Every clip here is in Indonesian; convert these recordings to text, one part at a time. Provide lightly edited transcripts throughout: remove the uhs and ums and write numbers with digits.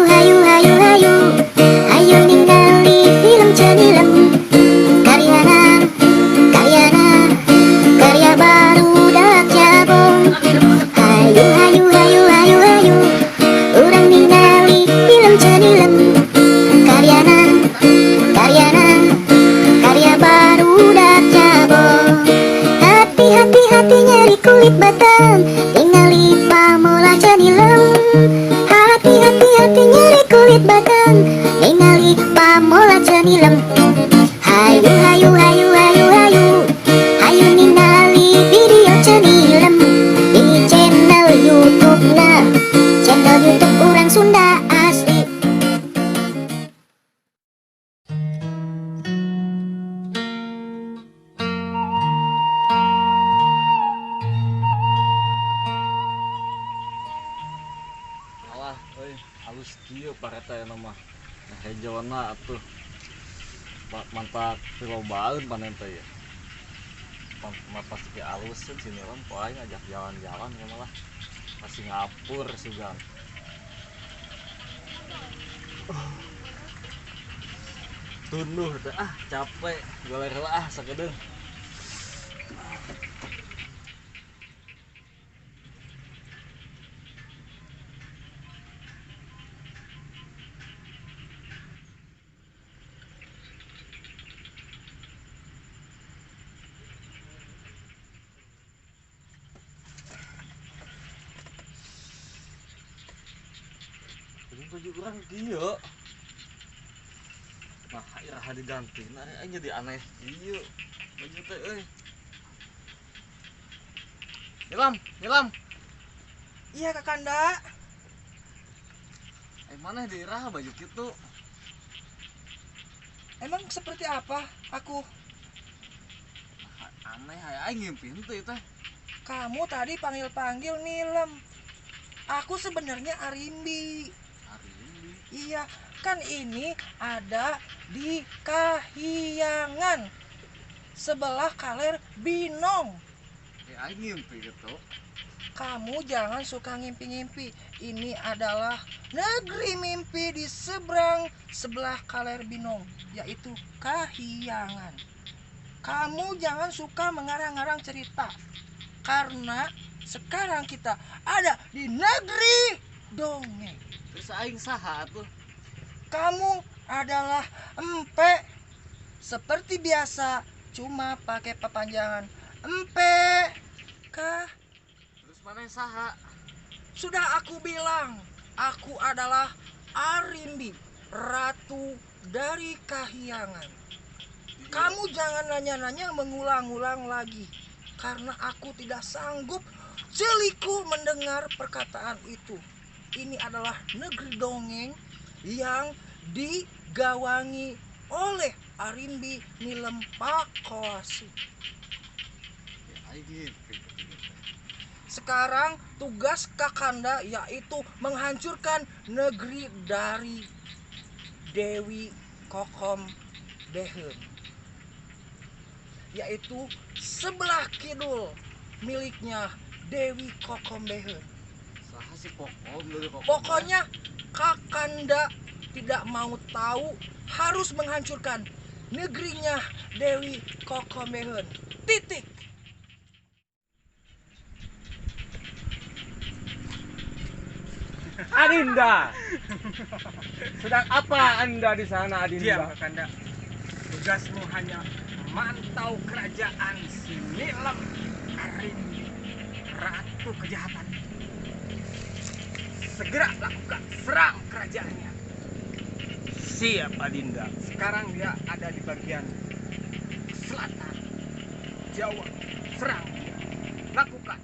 hayu hayu hayu hayu, hayu ningali film Cenilem. Karyana, karyana, karya barudak Jabon. Hayu hayu hayu hayu hayu, urang ningali film Cenilem. Karyana, karyana, karya barudak Jabon. Hati hati hati nyeri kulit batang, ningali pamola Cenilem. Hati hati hati nyeri kulit batang, ningali pamola Cenilem. Hayu hayu hayu hayu hayu, hayu ningali video Cenilem di channel YouTube-na, channel YouTube orang Sunda asli. Alah, halus kieu pareta ya nama. Nah, hejona atuh. Mantak pilobaeun panen teh ya. Pas ke alus Cenilem poe ngajak jalan-jalan ya malah. Ka Singapura sugan. Tunduh teh capek, goler heula sakedeung. Baju urang kieu. Nah, iraha diganti. Nah, jadi aneh kieu. Baju teh euy. Nilam, Nilam. Iya Kakanda. Mana di iraha baju kitu? Emang seperti apa aku? Aneh aya aing ngimpi henteu teh. Kamu tadi panggil-panggil Nilem. Aku sebenarnya Arimbi. Iya, kan ini ada di Kahyangan, sebelah Kaler Binong. Aing ngimpi gitu. Kamu jangan suka ngimpi-ngimpi. Ini adalah negeri mimpi di sebelah Kaler Binong, yaitu Kahyangan. Kamu jangan suka mengarang-arang cerita, karena sekarang kita ada di negeri dongeng. Terus aing saha tuh? Kamu adalah empe. Seperti biasa, cuma pakai perpanjangan empe. Kah? Terus mana saha? Sudah aku bilang, aku adalah Arimbi, ratu dari Kahyangan. Kamu jangan nanya-nanya mengulang-ulang lagi, karena aku tidak sanggup jeliku mendengar perkataan itu. Ini adalah negeri dongeng yang digawangi oleh Arimbi Nilem Pakoasi. Sekarang tugas Kakanda yaitu menghancurkan negeri dari Dewi Kokom Beheun, yaitu sebelah kidul miliknya Dewi Kokom Beheun. Saha si Kokom dari Kokom? Pokoknya Kakanda tidak mau tahu, harus menghancurkan negerinya Dewi Kokom Beheun. Titik. Adinda, sedang apa Anda di sana, Adinda? Diam, Kakanda. Tugasmu hanya memantau kerajaan si Nilem Arimbi, ratu kejahatan. Segera lakukan, serang kerajaannya. Siap, Adinda. Sekarang dia ada di bagian selatan Jawa. Serang dia. Lakukan.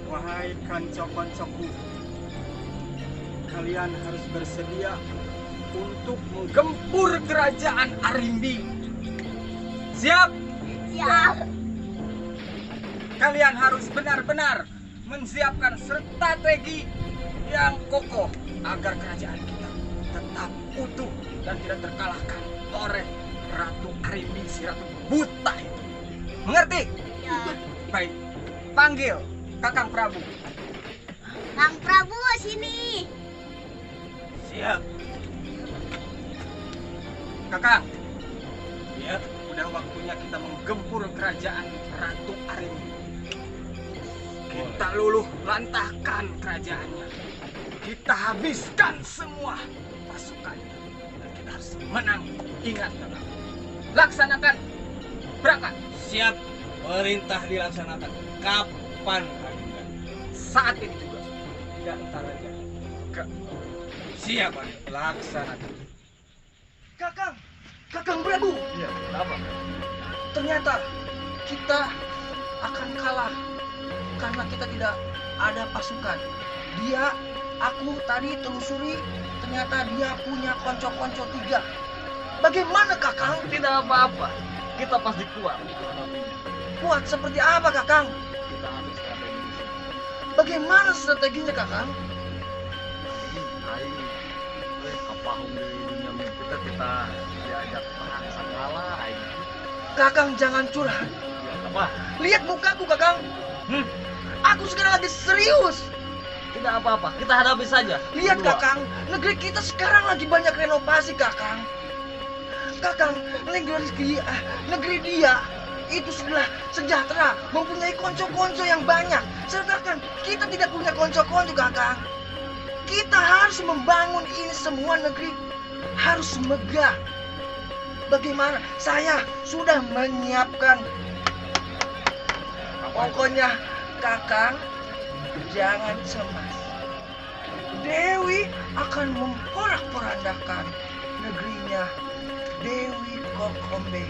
Wahai kanca-kancaku, kalian harus bersedia untuk menggempur kerajaan Arimbi. Siap? Siap. Kalian harus benar-benar menyiapkan strategi yang kokoh agar kerajaan kita tetap utuh dan tidak terkalahkan oleh Ratu Arimbi, si ratu buta itu. Mengerti? Ya. Baik, panggil Kakang Prabu. Kang Prabu, sini. Siap. Kakang. Ya, udah waktunya kita menggempur kerajaan Ratu Arimbi. Kita luluh lantahkan kerajaannya. Kita habiskan semua pasukannya. Dan kita harus menang. Ingat, kakang. Laksanakan. Berangkat. Siap. Perintah dilaksanakan. Kapan Anda? Saat ini juga. Tidak entar aja. Siap, Anda. Laksanakan. Kakang Prabu. Iya, kenapa? Ternyata kita akan kalah karena kita tidak ada pasukan. Aku tadi telusuri, ternyata dia punya konco-konco 3. Bagaimana kakang? Tidak apa-apa. Kita pasti kuat. Kuat seperti apa kakang? Kita harus strategi di sini. Bagaimana strateginya kakang? Aing, kapahung di dunia kita diajak perang segala Aing. Kakang jangan curhat. Ya, apa? Lihat mukaku kakang. Aku sekarang lagi serius. Tidak apa-apa. Kita hadapi saja. Lihat Berdua. kakang, negeri kita sekarang lagi banyak renovasi kakang. Kakang, negeri dia itu sudah sejahtera, mempunyai konco-konco yang banyak. Sedangkan kita tidak punya konco-konco kakang. Kita harus membangun ini semua, negeri harus megah. Bagaimana? Saya sudah menyiapkan. Pokoknya kakang jangan cemas. Dewi akan memporak-porandakan negerinya Dewi Kokombe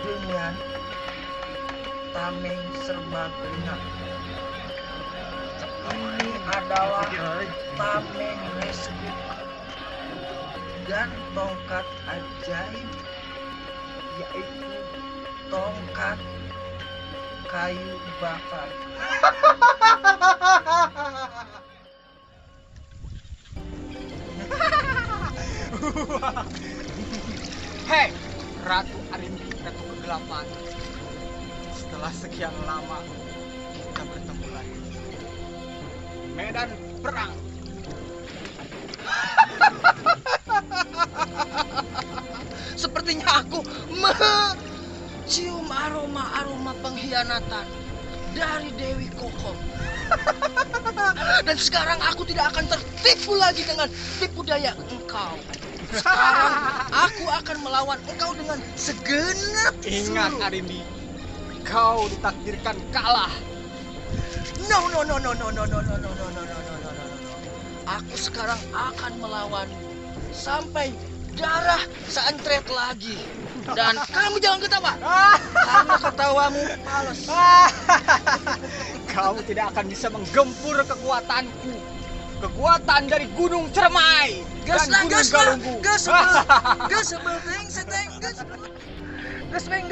dengan tameng serbaguna. Ini adalah tameng resku dan tongkat ajaib, yaitu tongkat kayu bakar. Hei, Ratu Arimbi, Ratu Kegelapan. Setelah sekian lama kita bertemu lagi. Medan perang. Sepertinya aku mencium aroma-aroma pengkhianatan dari Dewi Kokom. Dan sekarang aku tidak akan tertipu lagi dengan tipu daya engkau. Sekarang aku akan melawan engkau dengan segenap Ingat seluruh. Arimbi, kau ditakdirkan kalah. No. Aku sekarang akan melawan sampai darah seantret lagi. Dan kamu jangan ketawa, karena ketawamu males. Kau tidak akan bisa menggempur kekuatanku. Kekuatan dari Gunung Cermai dan Gunung Galunggu. Gas sebel ting seteng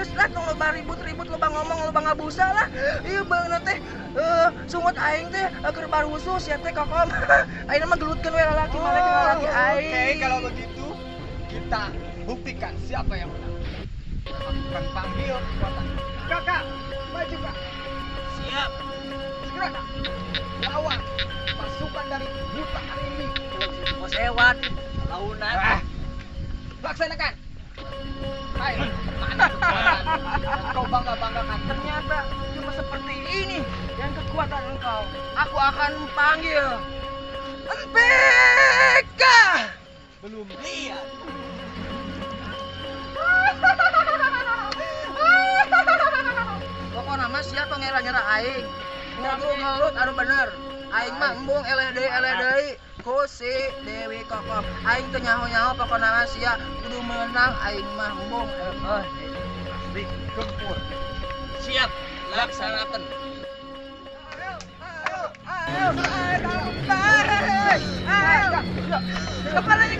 gas lah tong loba ribut loba ngomong loba ngabusa lah. Ieu beungeut teh sungut aing teh keur barusus ya teh kokom. Ayeuna mah gelutkeun we lalaki malek lalaki aing. Oke, kalau begitu kita buktikan siapa yang menang. Akan panggil kekuatan. Kakak, maju kak. Siap. Segera kak. Lawan pasukan dari Buta Arimbi. Bos hewan, launan. Laksanakan. Hai, mana kekuatan yang kau bangga-banggakan? Ternyata cuma seperti ini yang kekuatan engkau. Aku akan panggil Empeka. Belum lihat. Pokoknya mas ya tong nyerah aing. Ngelut anu bener. Aing mah embung eleh deui ku si Dewi Kokom. Aing teu nyaho-nyaho pokona mas ya kudu menang aing mah embung. Pasti gempur. Siap, laksanakan. Kepalanya.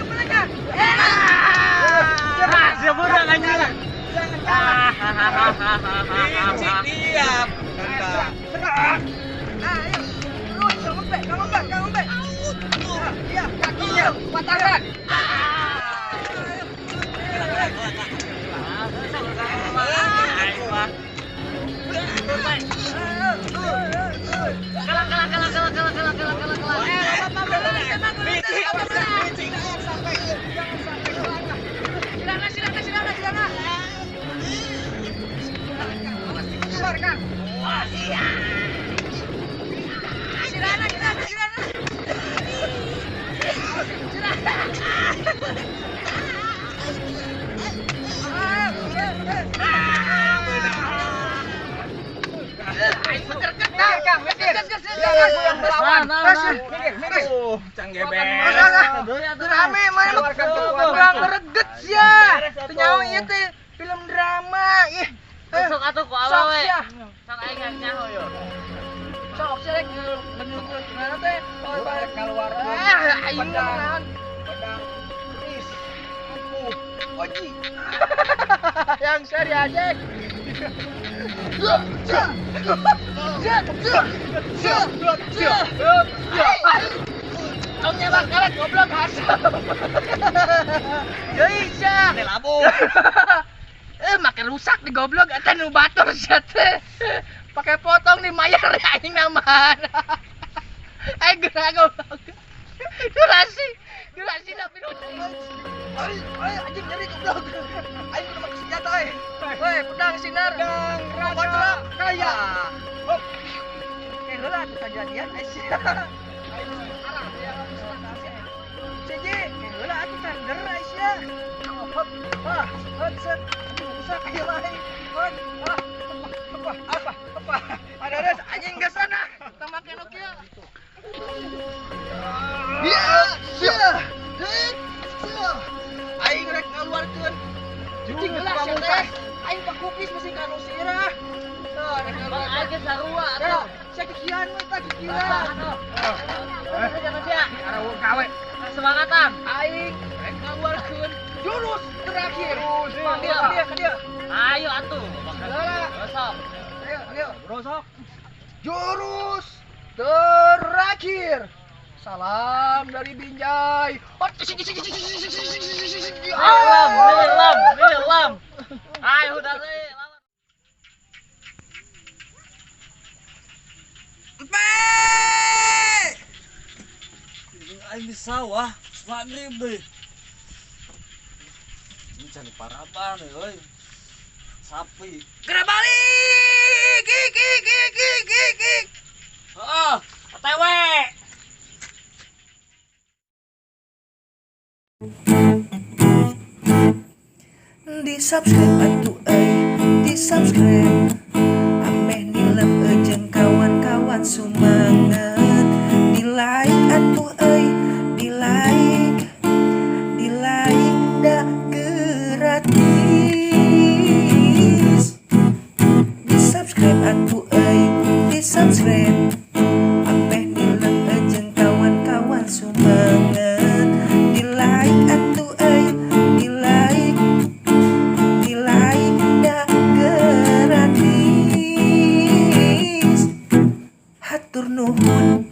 Siapa udah nganjuran? Licik diam. Ayo, terus Kang Umpet. Iya, kakinya patahkan. Kalah. Cang Makan geber. Rame mana Keluarkan kekuatan. kurang greget ya. Nyawa ieu teh film drama. Ih. Besok atuh ku Sok awewe. sia. Sok aing nyaho yo. Sok sia rek bener gimana teh? Barek keluar. Aing Pedang. naon? Pedang. Is. Ampuh. Oji. Yang seri aja. Om nyebak karet goblok hasap. Ya isya. Labu. Makin rusak di goblok eta nu batur sia teh. Pakai potong di mayar aing naman. Aing gerak goblok. Durasi tapi anjing nyeri goblok. Aing kudu make senjata Woi, pedang sinar. Pedang Raja raja kaya. Hop. Heula atuh kejadian Aisyah. Arah ya Siji, heula atuh tender Aisyah. Hop. Wah, set. Bisa kayak lain. Apa? Ada anjing ke sana. Kita make Nokia. Ya. Aing rek ngaluarkeun. Cing gelas ya teh. Aing pakupis mesin kanu sirah. Tuh, rek ngaluarkeun. Aing sarua Ya, atuh. saya kekian mah tah kekian. Jangan sia. Arah gawe. Semangatan. Aing rek ngaluarkeun jurus terakhir. Panggil. Ke dia. Ayo atuh. Lala. Besok. Ayo. Brosok. Jurus terakhir. Salam dari Binjai. Nilam. Ayo udah sih. Aing di sawah, maghrib deh. Ini cari paraban euy. Sapi. Gerak balik. Gik. Heeh, OTW. Di subscribe atuh di subscribe ameh nilem jeung kawan-kawan sumanget di like atuh di like da gratis di subscribe atuh di subscribe ameh nilem jeung kawan-kawan sumanget di like atuh di like da gratis hatur nuhun.